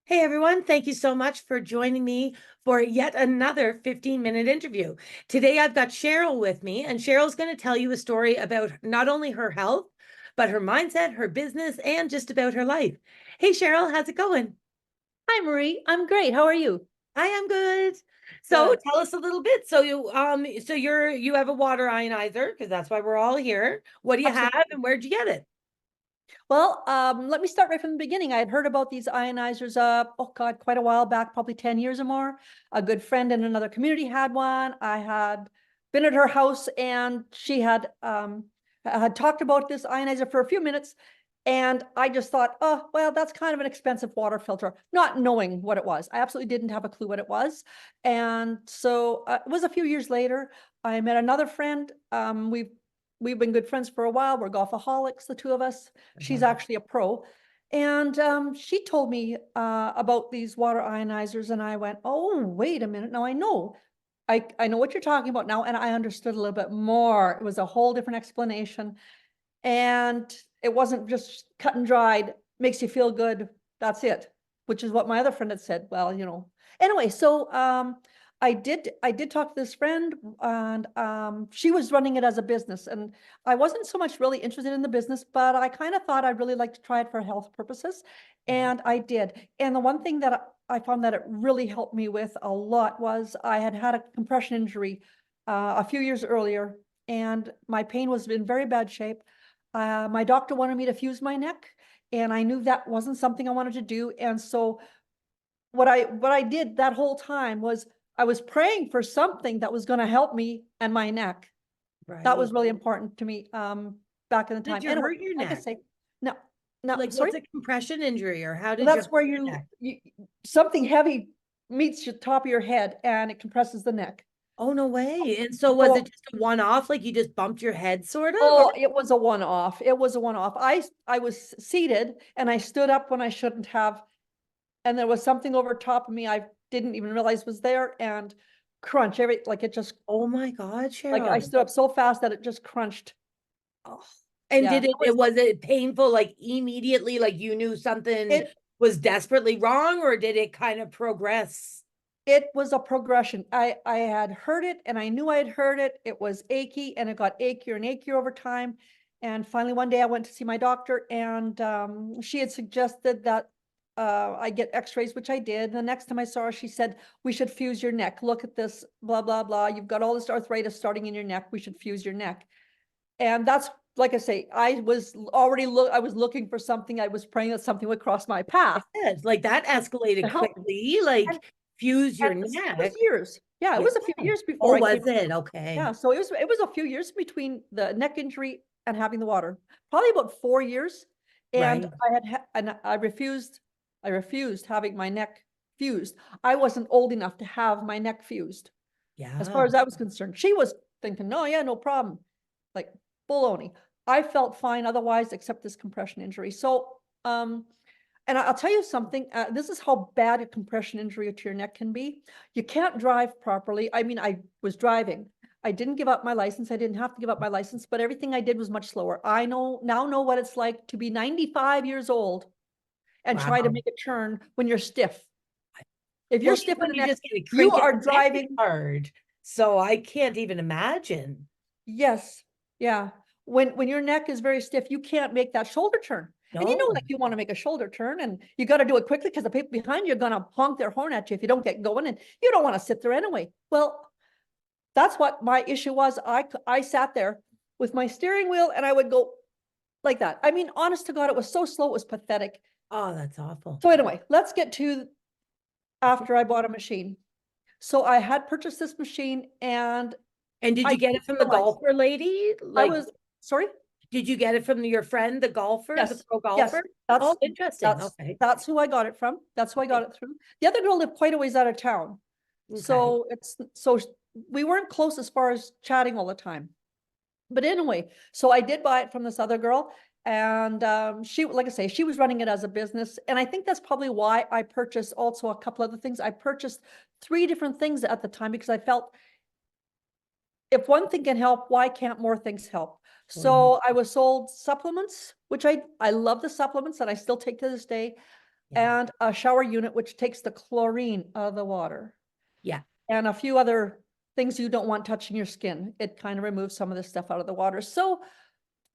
Hey everyone, thank you so much for joining me for yet another 15-minute interview. Today I've got Cheryl with me, and Cheryl's going to tell you a story about not only her health, but her mindset, her business, and just about her life. Hey Cheryl, how's it going? Hi, Marie. I'm great. How are you? I am good. So Good. tell us a little bit. You have a water ionizer because that's why we're all here. What do you have Absolutely. and where'd you get it? Well, let me start right from the beginning. I had heard about these ionizers, oh God, quite a while back, probably 10 years or more. A good friend in another community had one. I had been at her house and she had talked about this ionizer for a few minutes. And I just thought, oh, well, that's kind of an expensive water filter, not knowing what it was. I absolutely didn't have a clue what it was. And so it was a few years later, I met another friend. We've been good friends for a while. We're golfaholics, the two of us. She's actually a pro. And she told me about these water ionizers, and I went, oh, wait a minute. Now I know. I know what you're talking about now, and I understood a little bit more. It was a whole different explanation. And it wasn't just cut and dried, makes you feel good. That's it, which is what my other friend had said. Well. Anyway, so I did talk to this friend, and she was running it as a business, and I wasn't so much really interested in the business, but I kind of thought I'd really like to try it for health purposes, and I did. And the one thing that I found that it really helped me with a lot was I had had a compression injury a few years earlier, and my pain was in very bad shape. My doctor wanted me to fuse my neck, and I knew that wasn't something I wanted to do. And so what I did that whole time was I was praying for something that was going to help me and my neck. That Right. was really important to me back in the Did time. you Anyway, hurt your like I neck? say, no, no, Like sorry. what's a compression injury or how Well, did you that's hurt where your neck? you something heavy meets your top of your head and it compresses the neck. Oh, no way. And so was it So just a one-off, like you just bumped your head sort of? Or oh, it was a one-off. It was a one-off. I was seated and I stood up when I shouldn't have, and there was something over top of me I didn't even realize was there, and crunch every like it just oh my God, like I Cheryl. stood up so fast that it just crunched. Oh. And Yeah, did it was it painful like immediately, like you knew something it was desperately wrong, or did it kind of progress? it was a progression. I had heard it and I knew I had heard it. It was achy and it got achier and achier over time. And finally, one day I went to see my doctor, and she had suggested that I get x-rays, which I did. The next time I saw her, she said, we should fuse your neck. Look at this, blah, blah, blah. You've got all this arthritis starting in your neck. We should fuse your neck. And that's, like I say, I was looking for something. I was praying that something would cross my path Yes, like that to escalated help me. quickly, And like fuse and your it was neck. years. Yeah, it Yeah. was a few years before Oh, I came. was it? Okay. Yeah, so it was a few years between the neck injury and having the water. Probably about 4 years. And Right. and I refused having my neck fused. I wasn't old enough to have my neck fused, as far Yeah. as I was concerned. She was thinking, no, yeah, no problem. Like baloney. I felt fine otherwise, except this compression injury. So, and I'll tell you something. This is how bad a compression injury to your neck can be. You can't drive properly. I mean, I was driving. I didn't give up my license. I didn't have to give up my license, but everything I did was much slower. I know what it's like to be 95 years old and try to Wow. make a turn when you're stiff. If you're Well, stiff in when the you neck, just get a you crinkle are neck, it's driving. hard. So I can't even imagine. Yes. Yeah. When your neck is very stiff, you can't make that shoulder turn. And No. like you want to make a shoulder turn and you got to do it quickly because the people behind you are going to honk their horn at you if you don't get going, and you don't want to sit there anyway. Well, that's what my issue was. I sat there with my steering wheel and I would go like that. I mean, honest to God, it was so slow, it was pathetic. Oh, that's awful. So anyway, let's get to after I bought a machine. So I had purchased this machine and And did I you get didn't it from the realize golfer lady? I Like, was sorry. did you get it from your friend, the golfer, the Yes, pro yes, golfer? that's Oh, interesting. that's Okay. that's who I got it from. That's who I got Right. it through. The other girl lived quite a ways out of town. Okay. So we weren't close as far as chatting all the time. But anyway, so I did buy it from this other girl, and she, like I say, she was running it as a business, and I think that's probably why I purchased also a couple other things. I purchased three different things at the time because I felt if one thing can help, why can't more things help? Mhm. So I was sold supplements, which I love the supplements that I still take to this day. Yeah. and a shower unit, which takes the chlorine out of the water, Yeah. and a few other things you don't want touching your skin. It kind of removes some of this stuff out of the water. So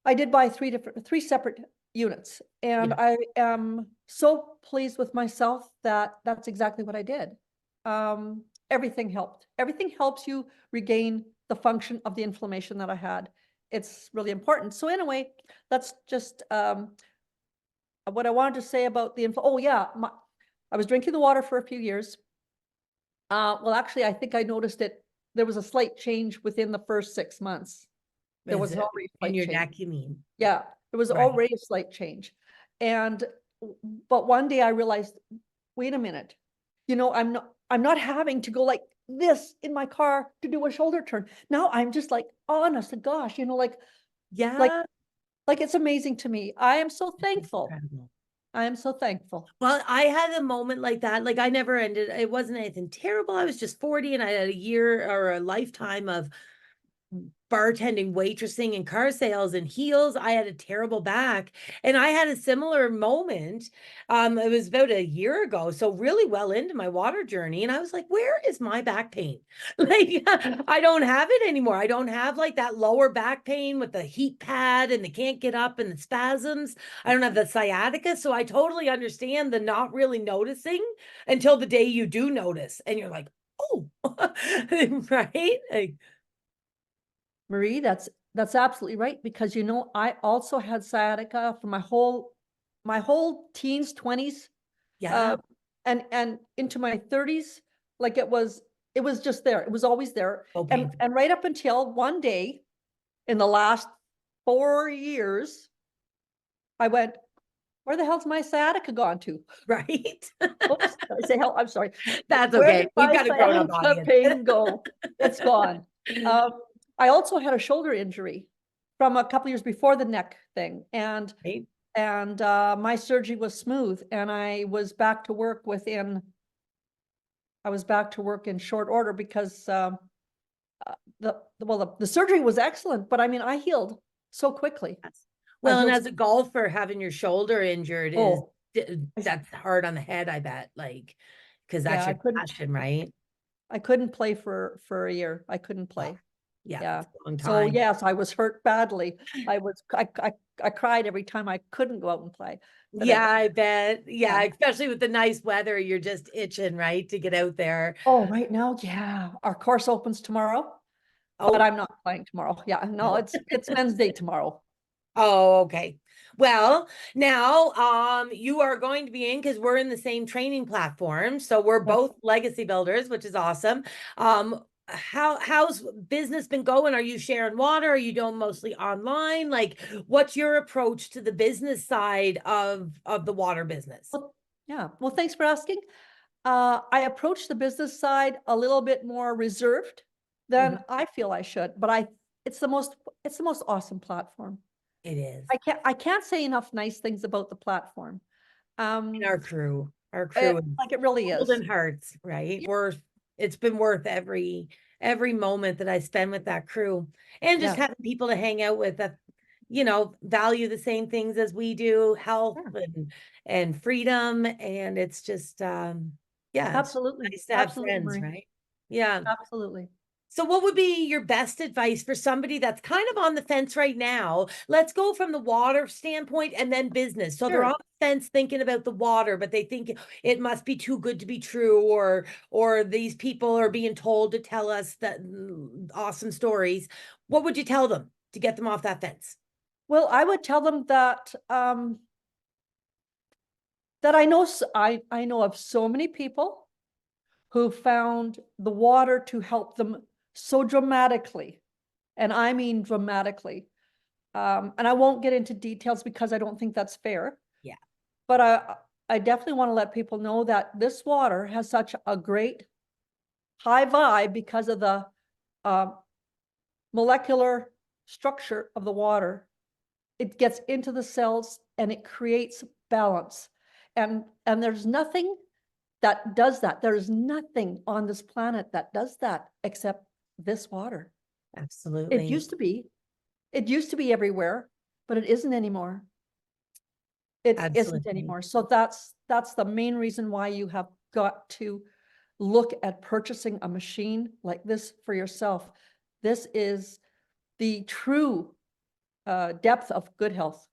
I did buy three separate units, and Yeah. I am so pleased with myself that that's exactly what I did. Everything helped. Everything helps you regain the function of the inflammation that I had. It's really important. So anyway, that's just what I wanted to say about the oh yeah, I was drinking the water for a few years. Well, actually, I think I noticed it. There was a slight change within the first 6 months. There Is was it already a in slight your change. neck, you mean? Yeah, there was Right. already a slight change. And but one day I realized, wait a minute, I'm not having to go like this in my car to do a shoulder turn. Now I'm just like, honest to gosh, like Yeah. like it's amazing to me. I am so It's thankful. incredible. I am so thankful. Well, I had a moment like that. Like I never ended, it wasn't anything terrible. I was just 40 and I had a year or a lifetime of bartending, waitressing, and car sales and heels. I had a terrible back, and I had a similar moment. It was about a year ago, so really well into my water journey, and I was like, "Where is my back pain? Like, I don't have it anymore. I don't have like that lower back pain with the heat pad and the can't get up and the spasms. I don't have the sciatica, so I totally understand the not really noticing until the day you do notice, and you're like, "Oh, right." Like, Marie, that's absolutely right, because I also had sciatica for my whole teens, 20s, yeah, uh, and into my 30s. Like it was just there. It was always there. so And painful. and right up until one day in the last 4 years, I went, where the hell's my sciatica gone to? Right? Oops, did I say hell? I'm sorry. That's Where okay. did We've my got a grown-up sciatica audience. pain go? It's gone. Um, I also had a shoulder injury from a couple years before the neck thing, and Right? and my surgery was smooth, and I was back to work in short order because the surgery was excellent, but I mean I healed so quickly. Yes. I Well, and healed. as a golfer, having your shoulder injured is Oh, I, that's hard on the head, I bet, like, because yeah, that's your passion, right? I couldn't play for a year. I couldn't Oh, play. yeah, Yeah. it's a long So time. yes, I was hurt badly. I cried every time I couldn't go out and play. But Yeah, anyway, I bet. Yeah, yeah. especially with the nice weather, you're just itching, right, to get out there. Oh, right now, yeah. Our course opens tomorrow, but Oh, I'm not playing tomorrow. Yeah, no, it's men's day tomorrow. oh, okay. Well, now you are going to be in because we're in the same training platform. So we're Yep. both legacy builders, which is awesome. How's business been going? Are you sharing water? Are you doing mostly online? Like, what's your approach to the business side of the water business? Well, yeah. Well, thanks for asking. I approach the business side a little bit more reserved Mhm. than I feel I should, but it's the most it's the most awesome platform. It is. I can't say enough nice things about the platform. And Um, our crew is like it really is. golden hearts, right? It's been worth every moment that I spend with that crew and just Yeah, having people to hang out with that, value the same things as we do, health yeah, and freedom. And it's just yeah, it's absolutely, nice to have absolutely, friends, Marie, right? Yeah. absolutely. So what would be your best advice for somebody that's kind of on the fence right now? Let's go from the water standpoint and then business. So they're on Sure. the fence thinking about the water, but they think it must be too good to be true, or these people are being told to tell us that awesome stories. What would you tell them to get them off that fence? Well, I would tell them that I know of so many people who found the water to help them so dramatically, and I mean dramatically. And I won't get into details because I don't think that's fair. Yeah, But I definitely want to let people know that this water has such a great high vibe because of the uh, molecular structure of the water. It gets into the cells and it creates balance. And there's nothing that does that. There's nothing on this planet that does that except this water. It absolutely. used to be. It used to be everywhere, but it isn't anymore. It isn't Absolutely. anymore. So that's the main reason why you have got to look at purchasing a machine like this for yourself. This is the true depth of good health.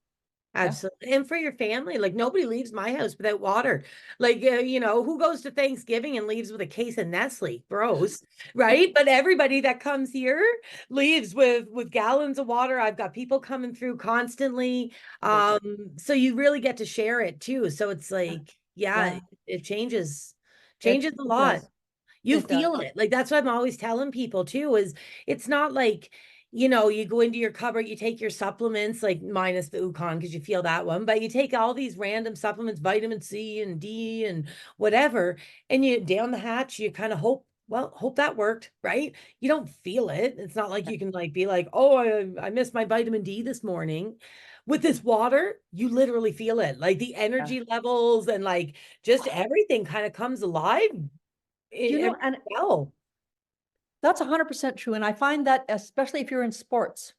Yeah. Absolutely. And for your family, like nobody leaves my house without water. Like, who goes to Thanksgiving and leaves with a case of Nestle? Gross, right? But everybody that comes here leaves with gallons of water. I've got people coming through constantly. Absolutely. So you really get to share it too. So it's like, yeah, Yeah, it changes, it, changes a it lot. does. You It does. feel it. Like that's what I'm always telling people too, is it's not like, you go into your cupboard, you take your supplements, like minus the UKON because you feel that one, but you take all these random supplements, vitamin C and D and whatever, and you down the hatch, you kind of hope that worked, right? You don't feel it. It's not like you can like be like, oh, I missed my vitamin D this morning. With this water, you literally feel it. Like the Yeah. energy levels and like just everything kind of comes alive You know, every and cell. that's 100% true. And I find that especially if you're in sports,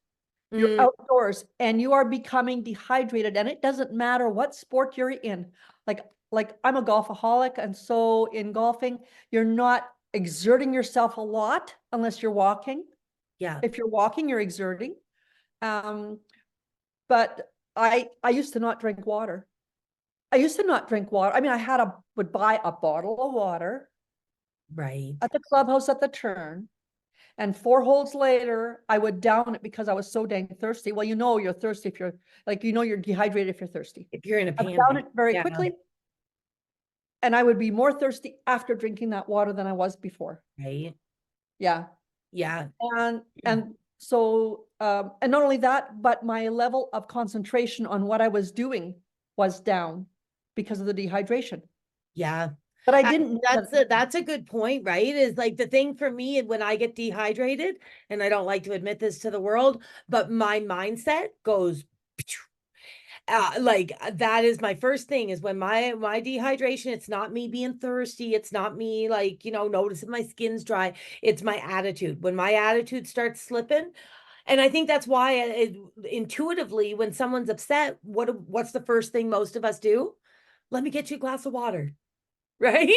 you're Mm, outdoors and you are becoming dehydrated, and it doesn't matter what sport you're in. Like, like I'm a golfaholic, and so in golfing, you're not exerting yourself a lot unless you're walking. yeah, If you're walking, you're exerting. Um, but I used to not drink water. I used to not drink water. I mean, would buy a bottle of water right. at the clubhouse at the turn. And 4 holes later, I would down it because I was so dang thirsty. Well, you're thirsty if you're like, you're dehydrated if you're thirsty. If you're in a I would down panic. it very Yeah, quickly, and I would be more thirsty after drinking that water than I was before. right. Yeah. Yeah. And so and not only that, but my level of concentration on what I was doing was down because of the dehydration. Yeah. But I I- didn't know that. that's a good point, right? Is like the thing for me when I get dehydrated, and I don't like to admit this to the world, but my mindset goes that is my first thing is when my dehydration, it's not me being thirsty, it's not me like noticing my skin's dry, it's my attitude. When my attitude starts slipping, and I think that's why intuitively when someone's upset, what's the first thing most of us do? Let me get you a glass of water. Right.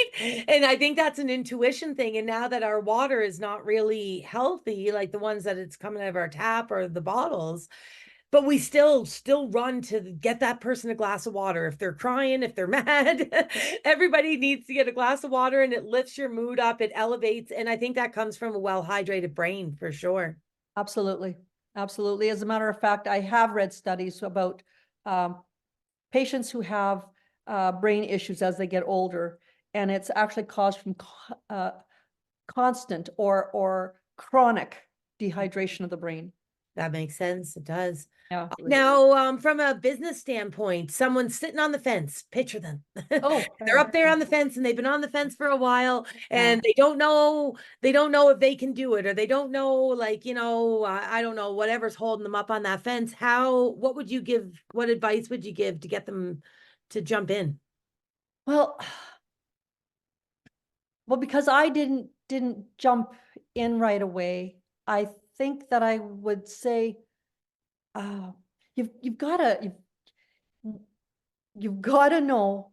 And I think that's an intuition thing. And now that our water is not really healthy, like the ones that it's coming out of our tap or the bottles, but we still run to get that person a glass of water. If they're crying, if they're mad, everybody needs to get a glass of water, and it lifts your mood up, it elevates. And I think that comes from a well-hydrated brain for sure. Absolutely. Absolutely. As a matter of fact, I have read studies about um, patients who have brain issues as they get older, and it's actually caused from constant or chronic dehydration of the brain. That makes sense. It does. Yeah. Now, from a business standpoint, someone's sitting on the fence. Picture them. Oh, They're up there on the fence and they've been on the fence for a while yeah. and they don't know if they can do it, or they don't know, like, I don't know, whatever's holding them up on that fence. What advice would you give to get them to jump in? Well, well, because I didn't jump in right away, I think that I would say, uh, you've got to you've got to know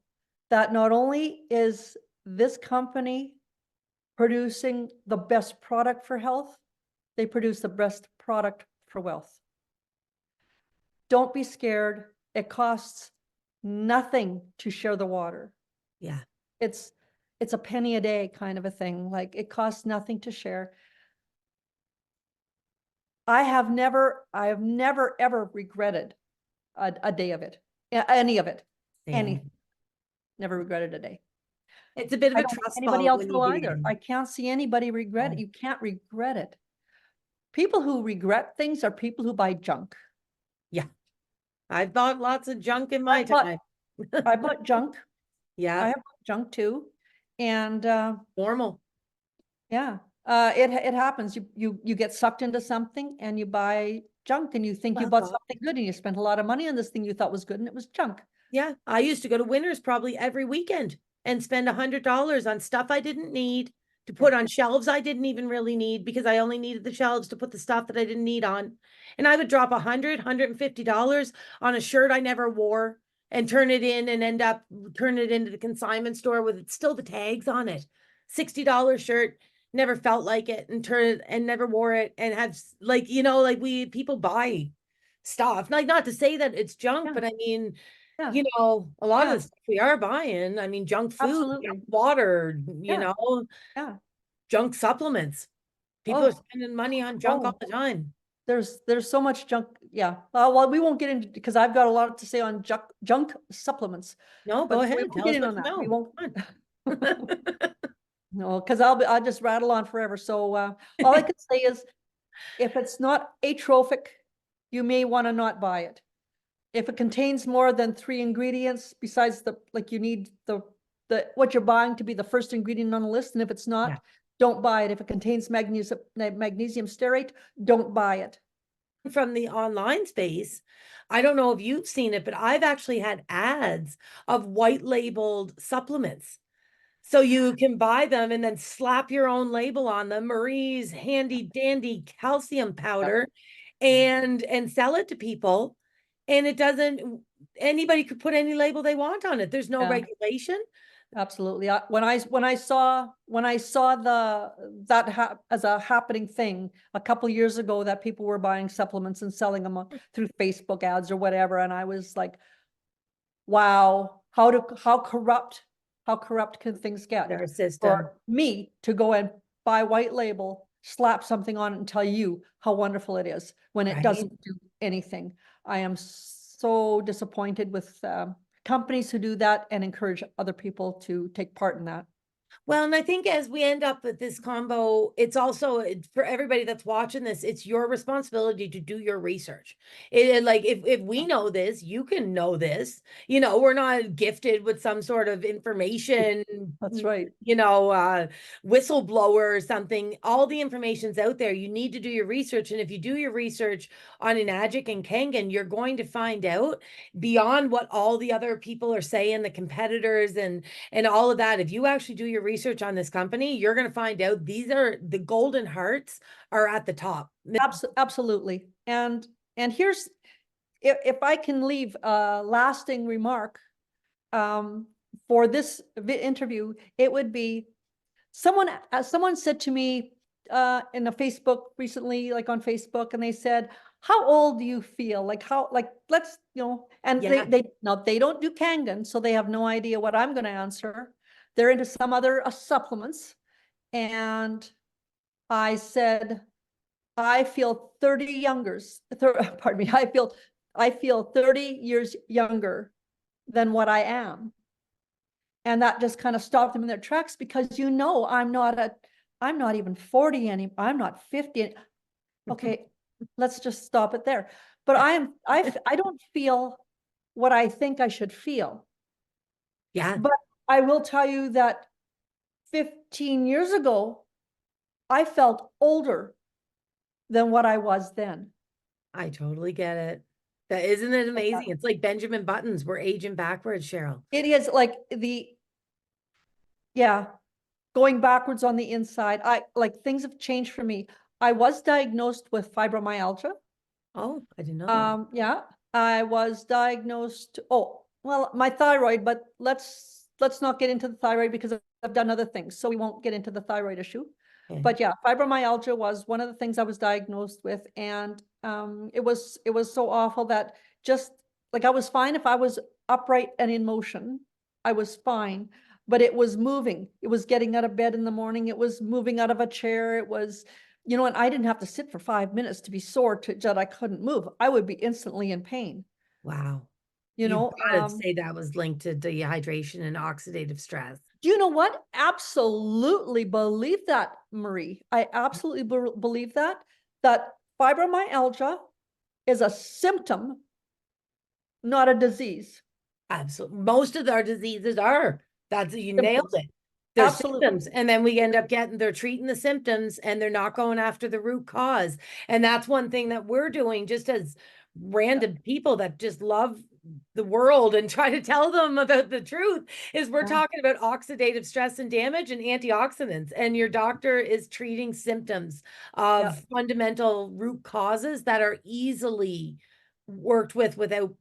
that not only is this company producing the best product for health, they produce the best product for wealth. Don't be scared. It costs nothing to share the water. Yeah. It's it's a penny a day kind of a thing. Like, it costs nothing to share. I have never ever regretted a day of it, any of it, any. Same. Never regretted a day. It's a bit of I a don't think trust anybody fall else when you will either. begin. I can't see anybody regret it. Oh, You can't regret it. People who regret things are people who buy junk. yeah. I've bought lots of junk in I my bought time. I bought junk. I Yeah. have junk too. And Normal. yeah, it happens. You get sucked into something and you buy junk, and you think you Well bought thought. something good, and you spent a lot of money on this thing you thought was good, and it was junk. Yeah, I used to go to Winners probably every weekend and spend $100 on stuff I didn't need, to Yeah. put on shelves I didn't even really need because I only needed the shelves to put the stuff that I didn't need on. And I would drop $100, $150 on a shirt I never wore and turn it in and end up turn it into the consignment store with still the tags on it. $60 shirt, never felt like it, and turn it and never wore it, and have like, like people buy stuff. Like, not to say that it's junk, Yeah. but I mean, Yeah. a lot of Yeah. the stuff we are buying, I mean, junk food, junk Absolutely. water, Yeah. Yeah. junk supplements. People are Oh, spending money on junk all oh, the time. there's so much junk. Yeah. Well, we won't get into, because I've got a lot to say on junk supplements, No, go but ahead. we won't Tell get us in what on you that. We know. won't. Come on. No, because I'll just rattle on forever. So all I can say is, if it's not atrophic, you may want to not buy it. If it contains more than 3 ingredients, besides you need the what you're buying to be the first ingredient on the list, and if it's Yeah. not, don't buy it. If it contains magnesium stearate, don't buy it. From the online space, I don't know if you've seen it, but I've actually had ads of white labeled supplements. So you can buy them and then slap your own label on them, Marie's handy dandy calcium Yep. powder, Yeah. and sell it to people. And it doesn't, anybody could put any label they want on it. There's no Yeah. regulation. Absolutely. When I saw as a happening thing a couple years ago, that people were buying supplements and selling them through Facebook ads or whatever, and I was like, wow, how corrupt can things get? Our system. For me to go and buy white label, slap something on it, and tell you how wonderful it is when it Right. doesn't do anything. I am so disappointed with companies who do that and encourage other people to take part in that. Well, and I think as we end up with this combo, it's also for everybody that's watching this, it's your responsibility to do your research. Like, if we know this, you can know this. We're not gifted with some sort of information, That's right. whistleblower or something. All the information's out there. You need to do your research. And if you do your research on Enagic and Kangen, you're going to find out beyond what all the other people are saying, the competitors and all of that. If you actually do your research on this company, you're going to find out these are the golden hearts are at the top. Absolutely. And here's, if I can leave a lasting remark for this interview, it would be someone said to me in a Facebook recently, like on Facebook, and they said, how old do you feel? Like, how, like, let's, and Yeah. they don't do Kangen, so they have no idea what I'm going to answer. They're into some other supplements. And I said, I feel 30 younger, pardon me, I feel 30 years younger than what I am. And that just kind of stopped them in their tracks, because I'm not even 40 anymore. I'm not 50. Okay, let's just stop it there. But I don't feel what I think I should feel. Yeah, But I will tell you that 15 years ago, I felt older than what I was then. I totally get it. That isn't it amazing? It's like Benjamin Buttons. We're aging backwards, Cheryl. It is like yeah, going backwards on the inside. Things have changed for me. I was diagnosed with fibromyalgia. Oh, I didn't know that. Yeah, I was diagnosed. Oh, well, my thyroid, but let's not get into the thyroid, because I've done other things, so we won't get into the thyroid issue. Okay. But yeah, fibromyalgia was one of the things I was diagnosed with, and it was so awful that, just like, I was fine if I was upright and in motion, I was fine, but it was moving. It was getting out of bed in the morning. It was moving out of a chair. It was, and I didn't have to sit for 5 minutes to be sore that I couldn't move. I would be instantly in pain. Wow. You You've know, got to say that was linked to dehydration and oxidative stress. do you know what? Absolutely believe that, Marie. I absolutely believe that fibromyalgia is a symptom, not a disease. Absolutely. Most of our diseases are. You nailed Symptoms. it. They're Absolutely. symptoms. And then we end up they're treating the symptoms and they're not going after the root cause. And that's one thing that we're doing, just as random people that just love the world and try to tell them about the truth, is we're talking about oxidative stress and damage and antioxidants. And your doctor is treating symptoms of fundamental root causes that are easily worked with without,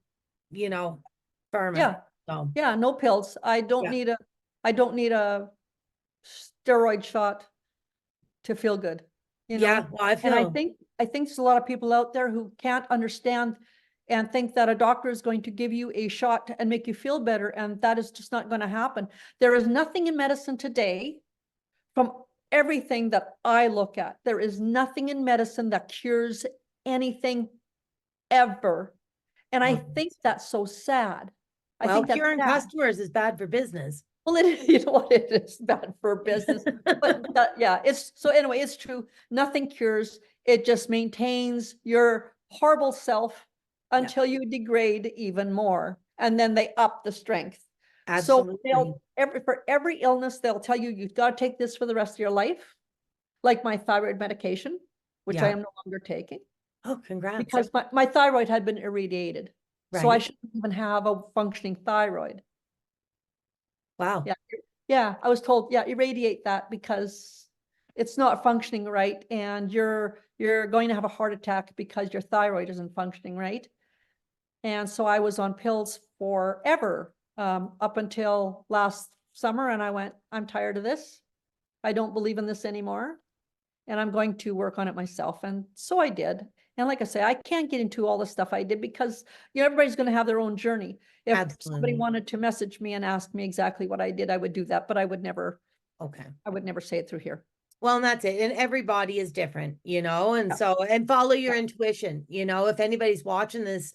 you know, firm. Yeah. So, Yeah, no pills. I don't yeah. need a steroid shot to feel good, you Yeah. know? Well, I And feel I think there's a lot of people out there who can't understand and think that a doctor is going to give you a shot and make you feel better, and that is just not going to happen. There is nothing in medicine today, from everything that I look at, there is nothing in medicine that cures anything ever. And I think that's so sad. I well, think that's curing sad. customers is bad for business. Well, you know what, it is bad for business, but yeah, it's, so anyway, it's true. Nothing cures. It just maintains your horrible self Yeah, until you degrade even more. And then they up the strength. So absolutely. for every illness, they'll tell you, you've got to take this for the rest of your life. Like my thyroid medication, which I Yeah. am no longer taking, Oh, congrats. because my thyroid had been irradiated. So I Right. shouldn't even have a functioning thyroid. Wow. Yeah. Yeah. I was told, yeah, irradiate that because it's not functioning right. And you're going to have a heart attack because your thyroid isn't functioning right. And so I was on pills forever, up until last summer. And I went, I'm tired of this. I don't believe in this anymore. And I'm going to work on it myself. And so I did. And like I say, I can't get into all the stuff I did because, you know, everybody's going to have their own journey. If somebody Absolutely. wanted to message me and ask me exactly what I did, I would do that, but Okay. I would never say it through here. Well, and that's it. And everybody is different, and Yeah. so, and follow your Yeah. intuition, if anybody's watching this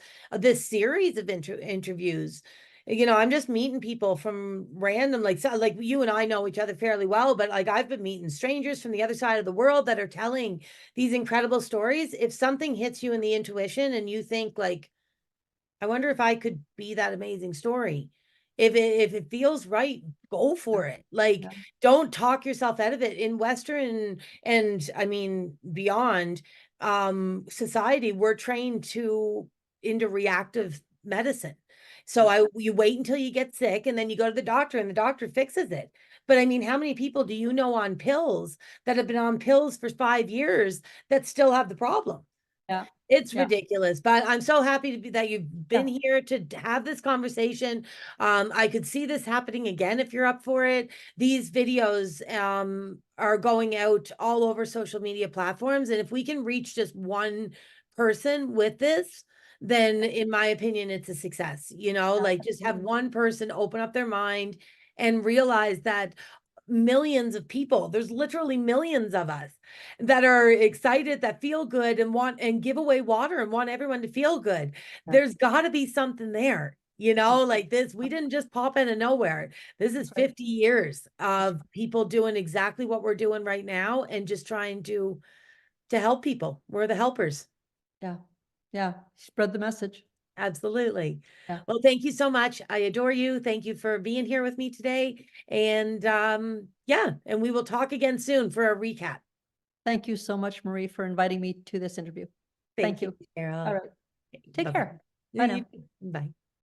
series of interviews, I'm just meeting people from random, like, so, like you and I know each other fairly well, but like I've been meeting strangers from the other side of the world that are telling these incredible stories. If something hits you in the intuition and you think like, I wonder if I could be that amazing story. If it feels right, go for it. Like, Yeah. don't talk yourself out of it. In Western and I mean beyond society, we're trained into reactive medicine. So you wait until you get sick and then you go to the doctor and the doctor fixes it. But I mean, how many people do you know on pills that have been on pills for 5 years that still have the problem? Yeah. It's Yeah. ridiculous, but I'm so happy to be that you've been Yeah. here to have this conversation. I could see this happening again if you're up for it. These videos are going out all over social media platforms, and if we can reach just one person with this, then in my opinion, it's a success. Like just have one person open up their mind and realize that millions of people, there's literally millions of us that are excited, that feel good and want and give away water and want everyone to feel good. Yeah. There's got to be something there, like this. We didn't just pop into nowhere. This is That's right. 50 years of people doing exactly what we're doing right now and just trying to help people. We're the helpers. Yeah. Yeah. Spread the message. Absolutely. Yeah. Well, thank you so much. I adore you. Thank you for being here with me today. And yeah, and we will talk again soon for a recap. Thank you so much, Marie, for inviting me to this interview. Thank you. Cheryl. All right. Take Bye-bye. care. Bye now. Bye.